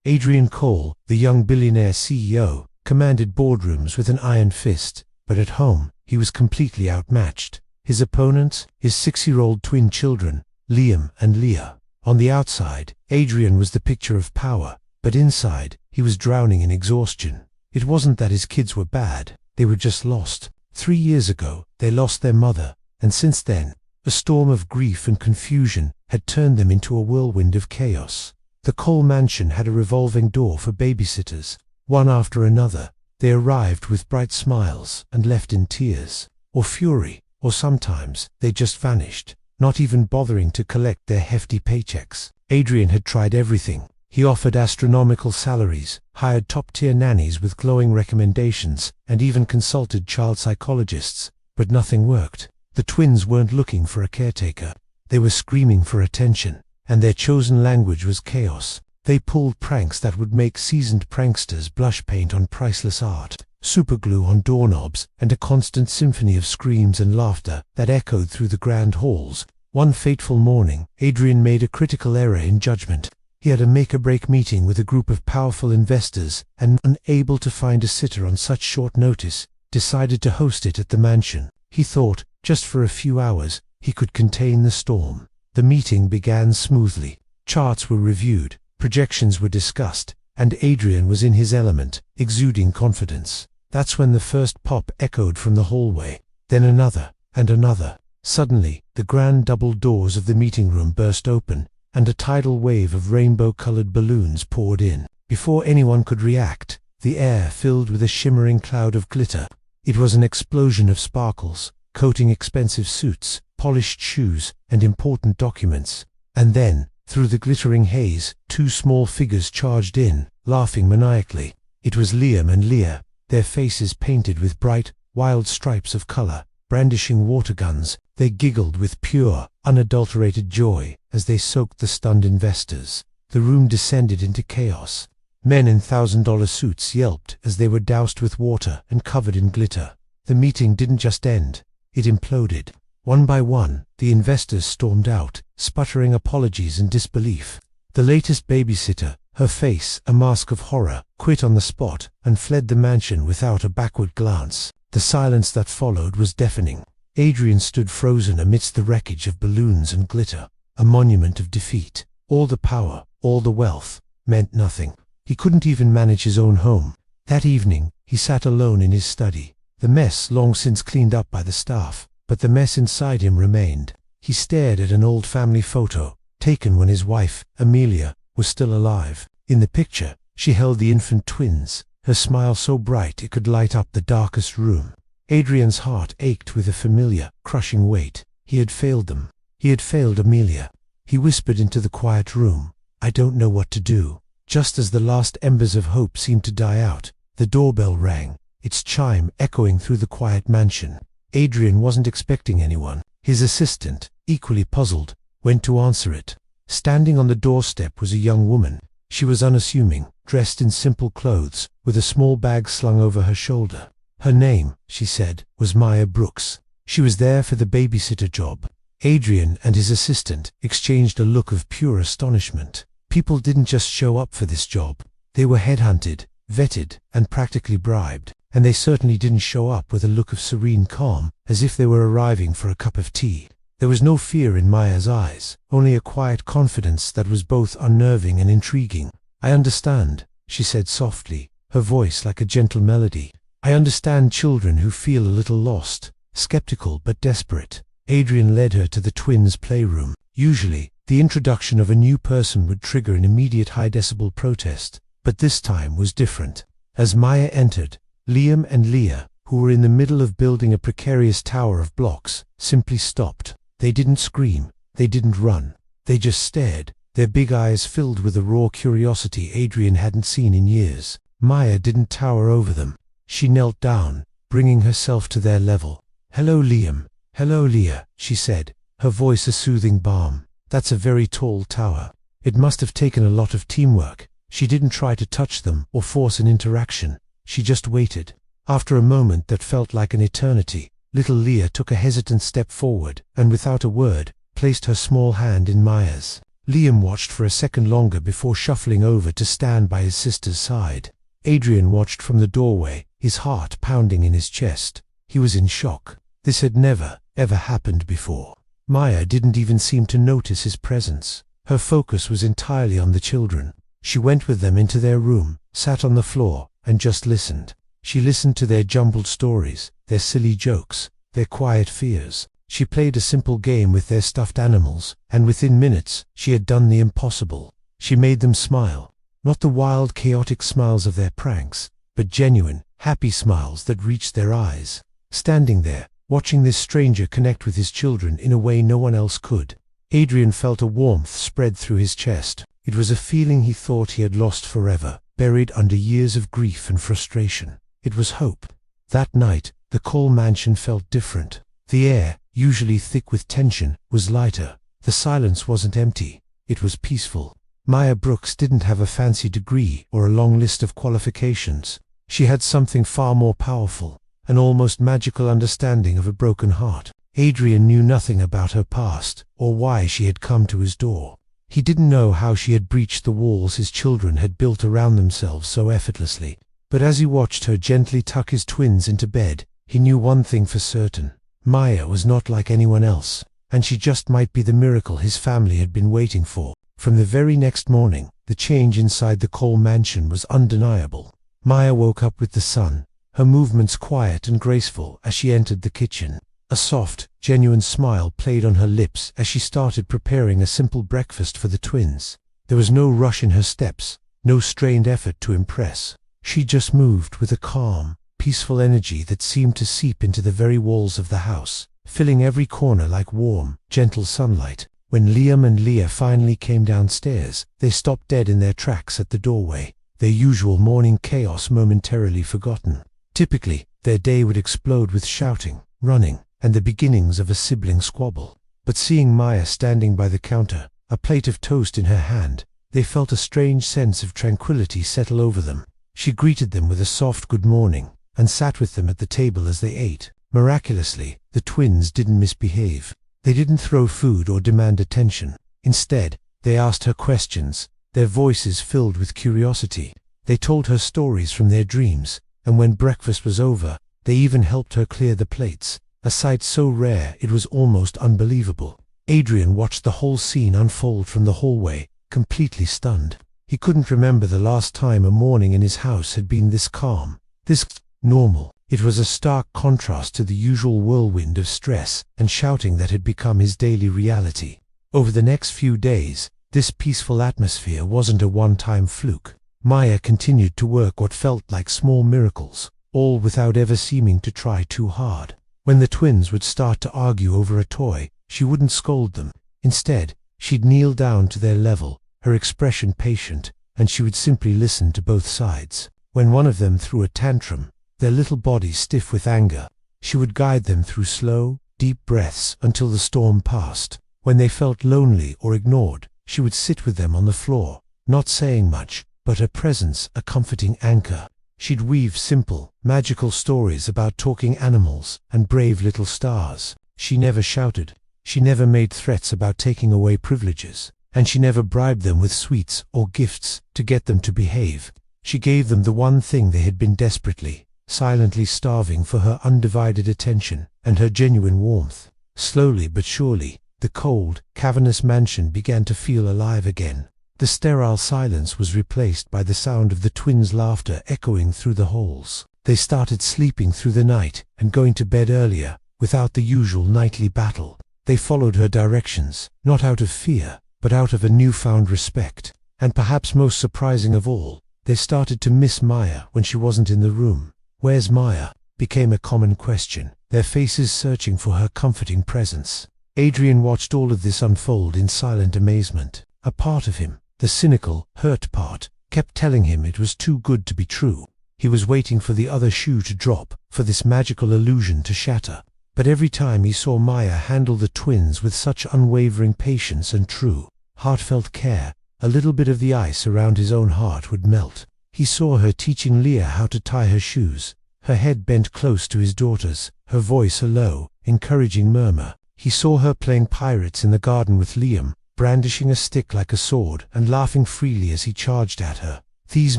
Adrian Cole, the young billionaire CEO, commanded boardrooms with an iron fist, but at home, he was completely outmatched. His opponents, his 6-year-old twin children, Liam and Leah. On the outside, Adrian was the picture of power, but inside, he was drowning in exhaustion. It wasn't that his kids were bad, they were just lost. 3 years ago, they lost their mother, and since then, a storm of grief and confusion had turned them into a whirlwind of chaos. The Cole mansion had a revolving door for babysitters. One after another, they arrived with bright smiles and left in tears, or fury, or sometimes they just vanished, not even bothering to collect their hefty paychecks. Adrian had tried everything. He offered astronomical salaries, hired top-tier nannies with glowing recommendations, and even consulted child psychologists, but nothing worked. The twins weren't looking for a caretaker. They were screaming for attention, and their chosen language was chaos. They pulled pranks that would make seasoned pranksters blush paint on priceless art, superglue on doorknobs, and a constant symphony of screams and laughter that echoed through the grand halls. One fateful morning, Adrian made a critical error in judgment. He had a make-or-break meeting with a group of powerful investors and, unable to find a sitter on such short notice, decided to host it at the mansion. He thought, just for a few hours, he could contain the storm. The meeting began smoothly. Charts were reviewed, projections were discussed, and Adrian was in his element, exuding confidence. That's when the first pop echoed from the hallway, then another, and another. Suddenly, the grand double doors of the meeting room burst open, and a tidal wave of rainbow-colored balloons poured in. Before anyone could react, the air filled with a shimmering cloud of glitter. It was an explosion of sparkles, coating expensive suits, polished shoes, and important documents. And then, through the glittering haze, 2 small figures charged in, laughing maniacally. It was Liam and Leah, their faces painted with bright, wild stripes of color. Brandishing water guns, they giggled with pure, unadulterated joy as they soaked the stunned investors. The room descended into chaos. Men in $1,000 suits yelped as they were doused with water and covered in glitter. The meeting didn't just end, it imploded. One by one, the investors stormed out, sputtering apologies and disbelief. The latest babysitter, her face a mask of horror, quit on the spot and fled the mansion without a backward glance. The silence that followed was deafening. Adrian stood frozen amidst the wreckage of balloons and glitter, a monument of defeat. All the power, all the wealth, meant nothing. He couldn't even manage his own home. That evening, he sat alone in his study, the mess long since cleaned up by the staff, but the mess inside him remained. He stared at an old family photo, taken when his wife, Amelia, was still alive. In the picture, she held the infant twins, her smile so bright it could light up the darkest room. Adrian's heart ached with a familiar, crushing weight. He had failed them. He had failed Amelia. He whispered into the quiet room, "I don't know what to do." Just as the last embers of hope seemed to die out, the doorbell rang, its chime echoing through the quiet mansion. Adrian wasn't expecting anyone. His assistant, equally puzzled, went to answer it. Standing on the doorstep was a young woman. She was unassuming, dressed in simple clothes, with a small bag slung over her shoulder. Her name, she said, was Maya Brooks. She was there for the babysitter job. Adrian and his assistant exchanged a look of pure astonishment. People didn't just show up for this job. They were headhunted, vetted, and practically bribed. And they certainly didn't show up with a look of serene calm, as if they were arriving for a cup of tea. There was no fear in Maya's eyes, only a quiet confidence that was both unnerving and intriguing. "I understand," she said softly, her voice like a gentle melody. "I understand children who feel a little lost, skeptical but desperate." Adrian led her to the twins' playroom. Usually, the introduction of a new person would trigger an immediate high-decibel protest, but this time was different. As Maya entered, Liam and Leah, who were in the middle of building a precarious tower of blocks, simply stopped. They didn't scream, they didn't run, they just stared, their big eyes filled with a raw curiosity Adrian hadn't seen in years. Maya didn't tower over them. She knelt down, bringing herself to their level. "Hello, Liam. Hello, Leah," she said, her voice a soothing balm. "That's a very tall tower. It must have taken a lot of teamwork." She didn't try to touch them or force an interaction. She just waited. After a moment that felt like an eternity, little Leah took a hesitant step forward and, without a word, placed her small hand in Maya's. Liam watched for a second longer before shuffling over to stand by his sister's side. Adrian watched from the doorway, his heart pounding in his chest. He was in shock. This had never, ever happened before. Maya didn't even seem to notice his presence. Her focus was entirely on the children. She went with them into their room, sat on the floor, and just listened. She listened to their jumbled stories, their silly jokes, their quiet fears. She played a simple game with their stuffed animals, and within minutes, she had done the impossible. She made them smile. Not the wild, chaotic smiles of their pranks, but genuine, happy smiles that reached their eyes. Standing there, watching this stranger connect with his children in a way no one else could, Adrian felt a warmth spread through his chest. It was a feeling he thought he had lost forever, buried under years of grief and frustration. It was hope. That night, the Cole mansion felt different. The air, usually thick with tension, was lighter. The silence wasn't empty. It was peaceful. Maya Brooks didn't have a fancy degree or a long list of qualifications. She had something far more powerful, an almost magical understanding of a broken heart. Adrian knew nothing about her past, or why she had come to his door. He didn't know how she had breached the walls his children had built around themselves so effortlessly. But as he watched her gently tuck his twins into bed, he knew one thing for certain. Maya was not like anyone else, and she just might be the miracle his family had been waiting for. From the very next morning, the change inside the Cole mansion was undeniable. Maya woke up with the sun, her movements quiet and graceful as she entered the kitchen. A soft, genuine smile played on her lips as she started preparing a simple breakfast for the twins. There was no rush in her steps, no strained effort to impress. She just moved with a calm, peaceful energy that seemed to seep into the very walls of the house, filling every corner like warm, gentle sunlight. When Liam and Leah finally came downstairs, they stopped dead in their tracks at the doorway, their usual morning chaos momentarily forgotten. Typically, their day would explode with shouting, running, and the beginnings of a sibling squabble. But seeing Maya standing by the counter, a plate of toast in her hand, they felt a strange sense of tranquility settle over them. She greeted them with a soft good morning, and sat with them at the table as they ate. Miraculously, the twins didn't misbehave. They didn't throw food or demand attention. Instead, they asked her questions, their voices filled with curiosity. They told her stories from their dreams, and when breakfast was over, they even helped her clear the plates, a sight so rare it was almost unbelievable. Adrian watched the whole scene unfold from the hallway, completely stunned. He couldn't remember the last time a morning in his house had been this calm, this normal. It was a stark contrast to the usual whirlwind of stress and shouting that had become his daily reality. Over the next few days, this peaceful atmosphere wasn't a one-time fluke. Maya continued to work what felt like small miracles, all without ever seeming to try too hard. When the twins would start to argue over a toy, she wouldn't scold them. Instead, she'd kneel down to their level, her expression patient, and she would simply listen to both sides. When one of them threw a tantrum, their little bodies stiff with anger, she would guide them through slow, deep breaths until the storm passed. When they felt lonely or ignored, she would sit with them on the floor, not saying much, but her presence a comforting anchor. She'd weave simple, magical stories about talking animals and brave little stars. She never shouted. She never made threats about taking away privileges. And she never bribed them with sweets or gifts to get them to behave. She gave them the one thing they had been desperately, silently starving for: her undivided attention and her genuine warmth. Slowly but surely, the cold, cavernous mansion began to feel alive again. The sterile silence was replaced by the sound of the twins' laughter echoing through the halls. They started sleeping through the night and going to bed earlier, without the usual nightly battle. They followed her directions, not out of fear, but out of a newfound respect. And perhaps most surprising of all, they started to miss Maya when she wasn't in the room. "Where's Maya?" became a common question, their faces searching for her comforting presence. Adrian watched all of this unfold in silent amazement. A part of him, the cynical, hurt part, kept telling him it was too good to be true. He was waiting for the other shoe to drop, for this magical illusion to shatter. But every time he saw Maya handle the twins with such unwavering patience and true, heartfelt care, a little bit of the ice around his own heart would melt. He saw her teaching Leah how to tie her shoes, her head bent close to his daughter's, her voice a low, encouraging murmur. He saw her playing pirates in the garden with Liam, brandishing a stick like a sword and laughing freely as he charged at her. These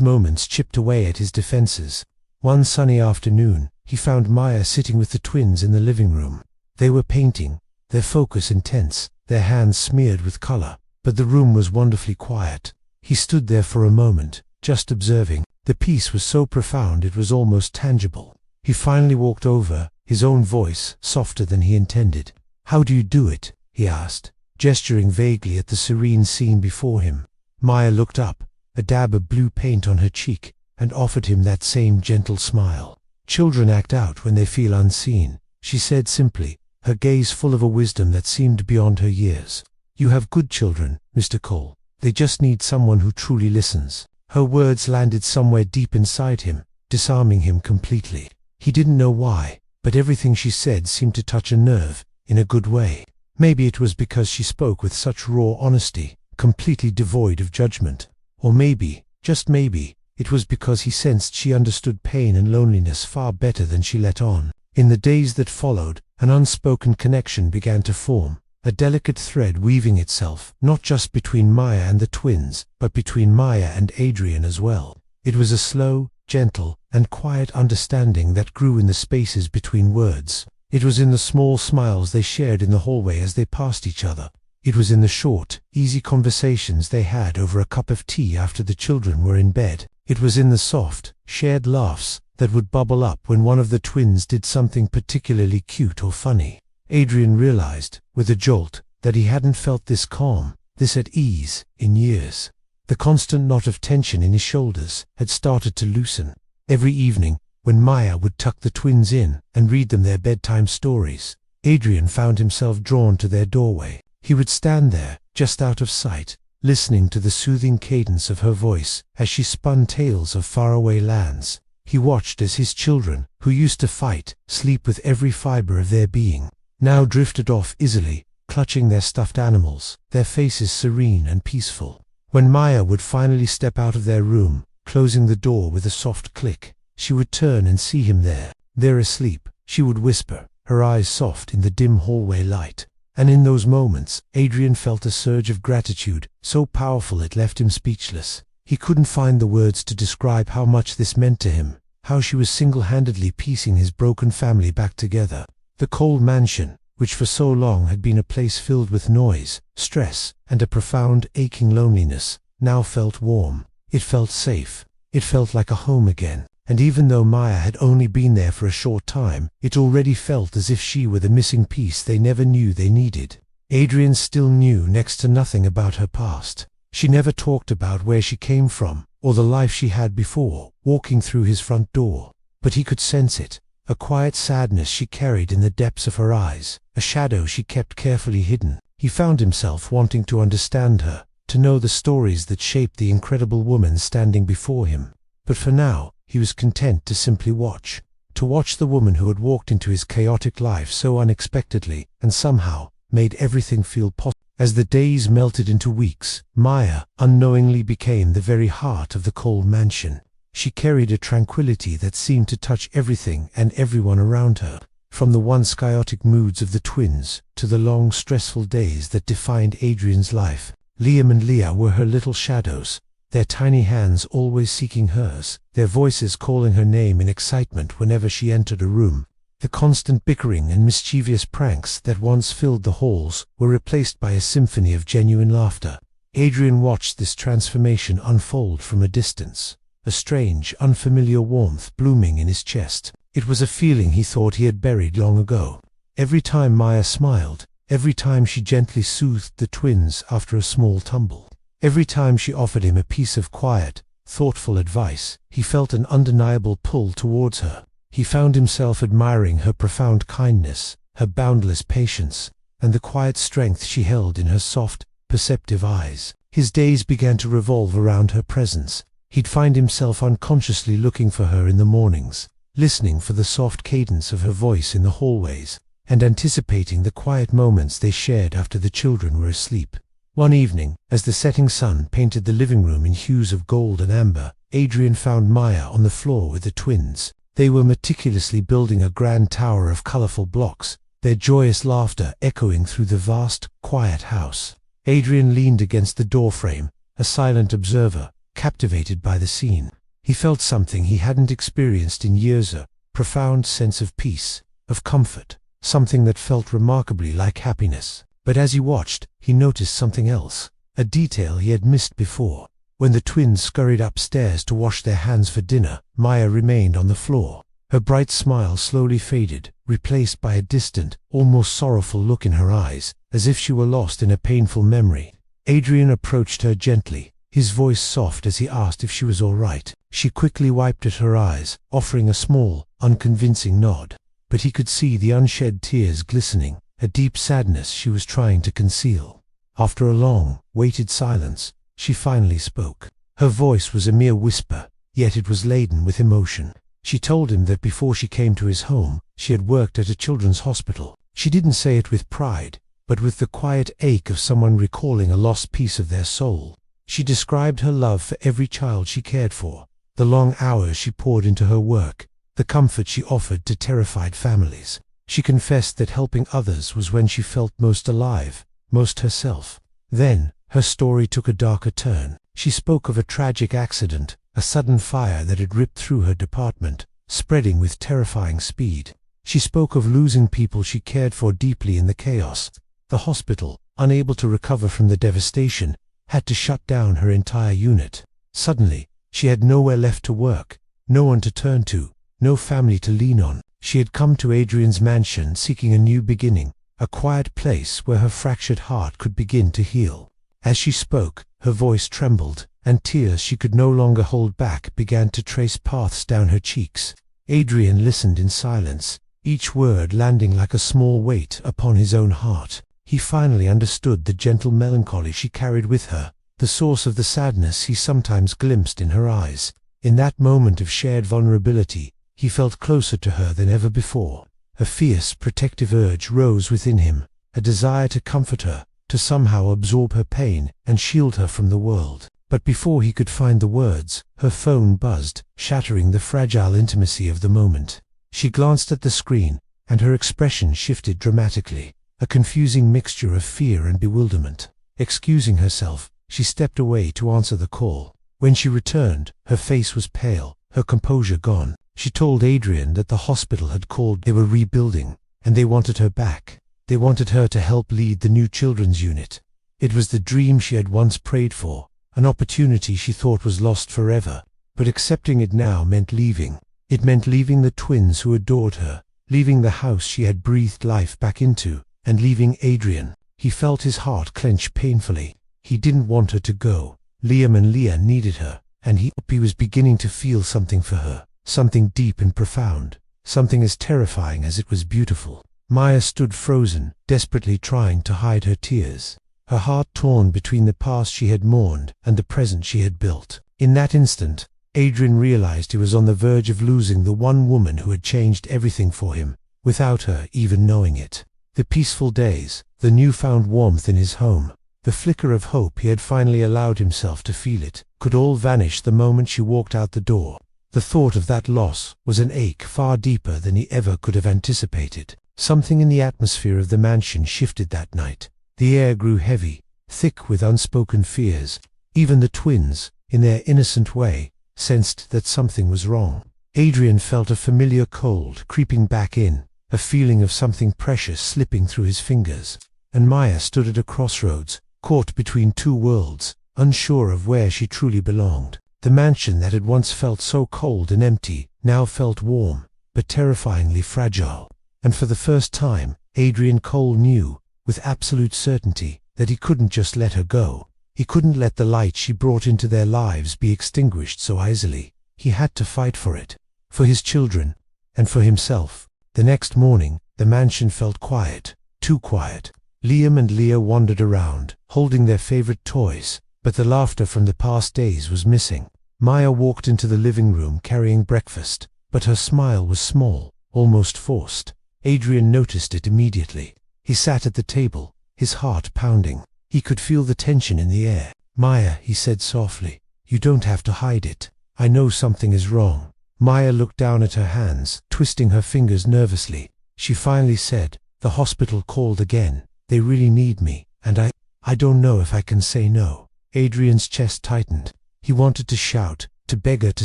moments chipped away at his defenses. One sunny afternoon, he found Maya sitting with the twins in the living room. They were painting, their focus intense, their hands smeared with color, but the room was wonderfully quiet. He stood there for a moment, just observing. The peace was so profound it was almost tangible. He finally walked over, his own voice softer than he intended. "How do you do it?" he asked, gesturing vaguely at the serene scene before him. Maya looked up, a dab of blue paint on her cheek, and offered him that same gentle smile. "Children act out when they feel unseen," she said simply, her gaze full of a wisdom that seemed beyond her years. "You have good children, Mr. Cole. They just need someone who truly listens." Her words landed somewhere deep inside him, disarming him completely. He didn't know why, but everything she said seemed to touch a nerve, in a good way. Maybe it was because she spoke with such raw honesty, completely devoid of judgment. Or maybe, just maybe, it was because he sensed she understood pain and loneliness far better than she let on. In the days that followed, an unspoken connection began to form, a delicate thread weaving itself, not just between Maya and the twins, but between Maya and Adrian as well. It was a slow, gentle, and quiet understanding that grew in the spaces between words. It was in the small smiles they shared in the hallway as they passed each other. It was in the short, easy conversations they had over a cup of tea after the children were in bed. It was in the soft, shared laughs that would bubble up when one of the twins did something particularly cute or funny. Adrian realized, with a jolt, that he hadn't felt this calm, this at ease, in years. The constant knot of tension in his shoulders had started to loosen. Every evening, when Maya would tuck the twins in and read them their bedtime stories, Adrian found himself drawn to their doorway. He would stand there, just out of sight, listening to the soothing cadence of her voice as she spun tales of faraway lands. He watched as his children, who used to fight, sleep with every fiber of their being, now drifted off easily, clutching their stuffed animals, their faces serene and peaceful. When Maya would finally step out of their room, closing the door with a soft click, she would turn and see him there asleep, she would whisper, her eyes soft in the dim hallway light. And in those moments, Adrian felt a surge of gratitude, so powerful it left him speechless. He couldn't find the words to describe how much this meant to him, how she was single-handedly piecing his broken family back together. The cold mansion, which for so long had been a place filled with noise, stress, and a profound, aching loneliness, now felt warm. It felt safe. It felt like a home again. And even though Maya had only been there for a short time, it already felt as if she were the missing piece they never knew they needed. Adrian still knew next to nothing about her past. She never talked about where she came from, or the life she had before walking through his front door. But he could sense it, a quiet sadness she carried in the depths of her eyes, a shadow she kept carefully hidden. He found himself wanting to understand her, to know the stories that shaped the incredible woman standing before him. But for now, he was content to simply watch. To watch the woman who had walked into his chaotic life so unexpectedly, and somehow made everything feel possible. As the days melted into weeks, Maya unknowingly became the very heart of the cold mansion. She carried a tranquility that seemed to touch everything and everyone around her. From the once chaotic moods of the twins, to the long stressful days that defined Adrian's life, Liam and Leah were her little shadows, their tiny hands always seeking hers, their voices calling her name in excitement whenever she entered a room. The constant bickering and mischievous pranks that once filled the halls were replaced by a symphony of genuine laughter. Adrian watched this transformation unfold from a distance, a strange, unfamiliar warmth blooming in his chest. It was a feeling he thought he had buried long ago. Every time Maya smiled, every time she gently soothed the twins after a small tumble, every time she offered him a piece of quiet, thoughtful advice, he felt an undeniable pull towards her. He found himself admiring her profound kindness, her boundless patience, and the quiet strength she held in her soft, perceptive eyes. His days began to revolve around her presence. He'd find himself unconsciously looking for her in the mornings, listening for the soft cadence of her voice in the hallways, and anticipating the quiet moments they shared after the children were asleep. One evening, as the setting sun painted the living room in hues of gold and amber, Adrian found Maya on the floor with the twins. They were meticulously building a grand tower of colorful blocks, their joyous laughter echoing through the vast, quiet house. Adrian leaned against the doorframe, a silent observer, captivated by the scene. He felt something he hadn't experienced in years, a profound sense of peace, of comfort, something that felt remarkably like happiness. But as he watched, he noticed something else, a detail he had missed before. When the twins scurried upstairs to wash their hands for dinner, Maya remained on the floor. Her bright smile slowly faded, replaced by a distant, almost sorrowful look in her eyes, as if she were lost in a painful memory. Adrian approached her gently, his voice soft as he asked if she was all right. She quickly wiped at her eyes, offering a small, unconvincing nod. But he could see the unshed tears glistening, a deep sadness she was trying to conceal. After a long, weighted silence, she finally spoke. Her voice was a mere whisper, yet it was laden with emotion. She told him that before she came to his home, she had worked at a children's hospital. She didn't say it with pride, but with the quiet ache of someone recalling a lost piece of their soul. She described her love for every child she cared for, the long hours she poured into her work, the comfort she offered to terrified families. She confessed that helping others was when she felt most alive, most herself. Then, her story took a darker turn. She spoke of a tragic accident, a sudden fire that had ripped through her department, spreading with terrifying speed. She spoke of losing people she cared for deeply in the chaos. The hospital, unable to recover from the devastation, had to shut down her entire unit. Suddenly, she had nowhere left to work, no one to turn to, no family to lean on. She had come to Adrian's mansion seeking a new beginning, a quiet place where her fractured heart could begin to heal. As she spoke, her voice trembled, and tears she could no longer hold back began to trace paths down her cheeks. Adrian listened in silence, each word landing like a small weight upon his own heart. He finally understood the gentle melancholy she carried with her, the source of the sadness he sometimes glimpsed in her eyes. In that moment of shared vulnerability, he felt closer to her than ever before. A fierce, protective urge rose within him, a desire to comfort her, to somehow absorb her pain and shield her from the world. But before he could find the words, her phone buzzed, shattering the fragile intimacy of the moment. She glanced at the screen, and her expression shifted dramatically, a confusing mixture of fear and bewilderment. Excusing herself, she stepped away to answer the call. When she returned, her face was pale, her composure gone. She told Adrian that the hospital had called. They were rebuilding, and they wanted her back. They wanted her to help lead the new children's unit. It was the dream she had once prayed for, an opportunity she thought was lost forever. But accepting it now meant leaving. It meant leaving the twins who adored her, leaving the house she had breathed life back into, and leaving Adrian. He felt his heart clench painfully. He didn't want her to go. Liam and Leah needed her, and he was beginning to feel something for her, something deep and profound, something as terrifying as it was beautiful. Maya stood frozen, desperately trying to hide her tears, her heart torn between the past she had mourned and the present she had built. In that instant, Adrian realized he was on the verge of losing the one woman who had changed everything for him, without her even knowing it. The peaceful days, the newfound warmth in his home, the flicker of hope he had finally allowed himself to feel it, could all vanish the moment she walked out the door. The thought of that loss was an ache far deeper than he ever could have anticipated. Something in the atmosphere of the mansion shifted that night. The air grew heavy, thick with unspoken fears. Even the twins, in their innocent way, sensed that something was wrong. Adrian felt a familiar cold creeping back in, a feeling of something precious slipping through his fingers. And Maya stood at a crossroads, caught between two worlds, unsure of where she truly belonged. The mansion that had once felt so cold and empty now felt warm, but terrifyingly fragile. And for the first time, Adrian Cole knew, with absolute certainty, that he couldn't just let her go. He couldn't let the light she brought into their lives be extinguished so easily. He had to fight for it, for his children, and for himself. The next morning, the mansion felt quiet, too quiet. Liam and Leah wandered around, holding their favorite toys, but the laughter from the past days was missing. Maya walked into the living room carrying breakfast, but her smile was small, almost forced. Adrian noticed it immediately. He sat at the table, his heart pounding. He could feel the tension in the air. "Maya," he said softly, "you don't have to hide it. I know something is wrong." Maya looked down at her hands, twisting her fingers nervously. She finally said, "The hospital called again. They really need me, and I don't know if I can say no. Adrian's chest tightened. He wanted to shout, to beg her to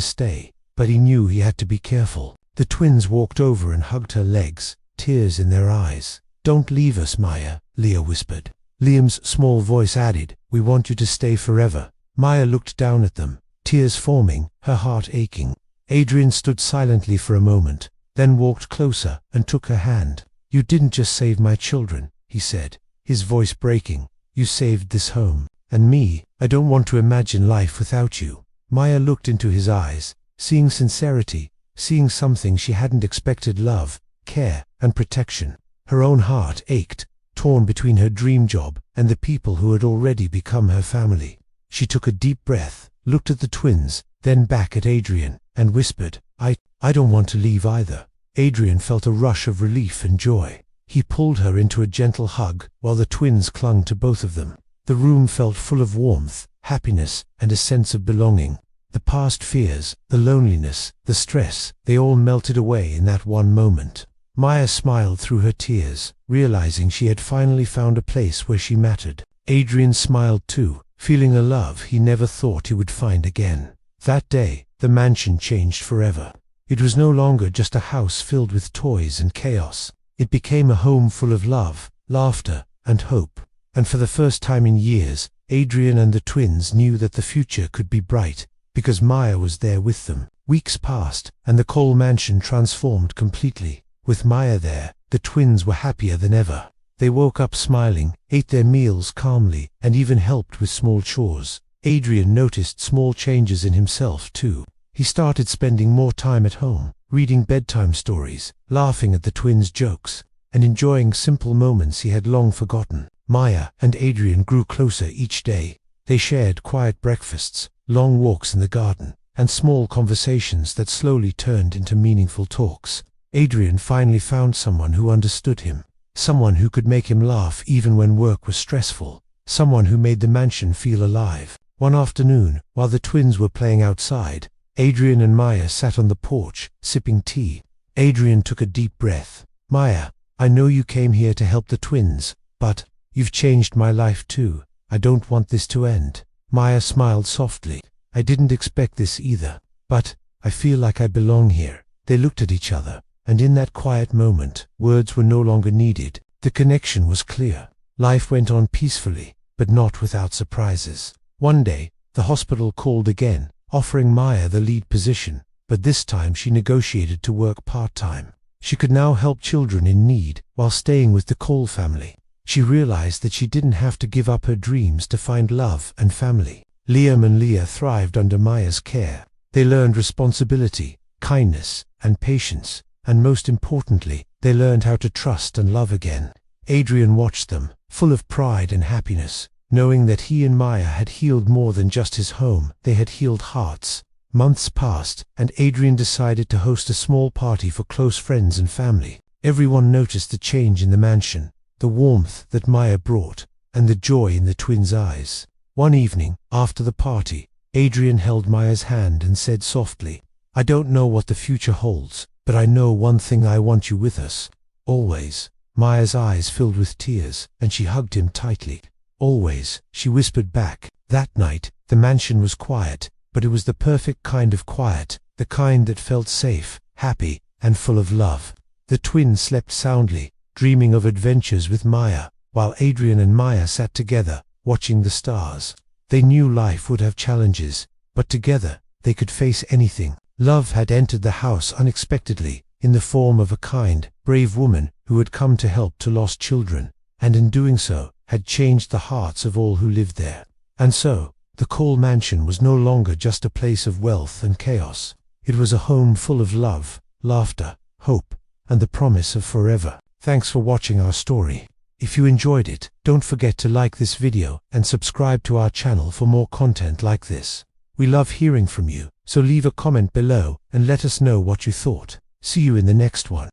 stay, but he knew he had to be careful. The twins walked over and hugged her legs, tears in their eyes. "Don't leave us, Maya," Leah whispered. Liam's small voice added, "We want you to stay forever." Maya looked down at them, tears forming, her heart aching. Adrian stood silently for a moment, then walked closer and took her hand. "You didn't just save my children," he said, his voice breaking. "You saved this home. And me. I don't want to imagine life without you." Maya looked into his eyes, seeing sincerity, seeing something she hadn't expected: love, care, and protection. Her own heart ached, torn between her dream job and the people who had already become her family. She took a deep breath, looked at the twins, then back at Adrian, and whispered, I don't want to leave either." Adrian felt a rush of relief and joy. He pulled her into a gentle hug while the twins clung to both of them. The room felt full of warmth, happiness, and a sense of belonging. The past fears, the loneliness, the stress, they all melted away in that one moment. Maya smiled through her tears, realizing she had finally found a place where she mattered. Adrian smiled too, feeling a love he never thought he would find again. That day, the mansion changed forever. It was no longer just a house filled with toys and chaos. It became a home full of love, laughter, and hope. And for the first time in years, Adrian and the twins knew that the future could be bright, because Maya was there with them. Weeks passed, and the Cole mansion transformed completely. With Maya there, the twins were happier than ever. They woke up smiling, ate their meals calmly, and even helped with small chores. Adrian noticed small changes in himself too. He started spending more time at home, reading bedtime stories, laughing at the twins' jokes, and enjoying simple moments he had long forgotten. Maya and Adrian grew closer each day. They shared quiet breakfasts, long walks in the garden, and small conversations that slowly turned into meaningful talks. Adrian finally found someone who understood him, someone who could make him laugh even when work was stressful, someone who made the mansion feel alive. One afternoon, while the twins were playing outside, Adrian and Maya sat on the porch, sipping tea. Adrian took a deep breath. "Maya, I know you came here to help the twins, but you've changed my life too. I don't want this to end." Maya smiled softly. "I didn't expect this either, but I feel like I belong here." They looked at each other, and in that quiet moment, words were no longer needed. The connection was clear. Life went on peacefully, but not without surprises. One day, the hospital called again, offering Maya the lead position, but this time she negotiated to work part-time. She could now help children in need while staying with the Cole family. She realized that she didn't have to give up her dreams to find love and family. Liam and Leah thrived under Maya's care. They learned responsibility, kindness, and patience, and most importantly, they learned how to trust and love again. Adrian watched them, full of pride and happiness, knowing that he and Maya had healed more than just his home, they had healed hearts. Months passed, and Adrian decided to host a small party for close friends and family. Everyone noticed the change in the mansion, the warmth that Maya brought, and the joy in the twins' eyes. One evening, after the party, Adrian held Maya's hand and said softly, "I don't know what the future holds, but I know one thing: I want you with us. Always." Maya's eyes filled with tears, and she hugged him tightly. "Always," she whispered back. That night, the mansion was quiet, but it was the perfect kind of quiet, the kind that felt safe, happy, and full of love. The twins slept soundly, dreaming of adventures with Maya, while Adrian and Maya sat together, watching the stars. They knew life would have challenges, but together, they could face anything. Love had entered the house unexpectedly, in the form of a kind, brave woman who had come to help to lost children, and in doing so, had changed the hearts of all who lived there. And so, the Cole mansion was no longer just a place of wealth and chaos. It was a home full of love, laughter, hope, and the promise of forever. Thanks for watching our story. If you enjoyed it, don't forget to like this video and subscribe to our channel for more content like this. We love hearing from you, so leave a comment below and let us know what you thought. See you in the next one.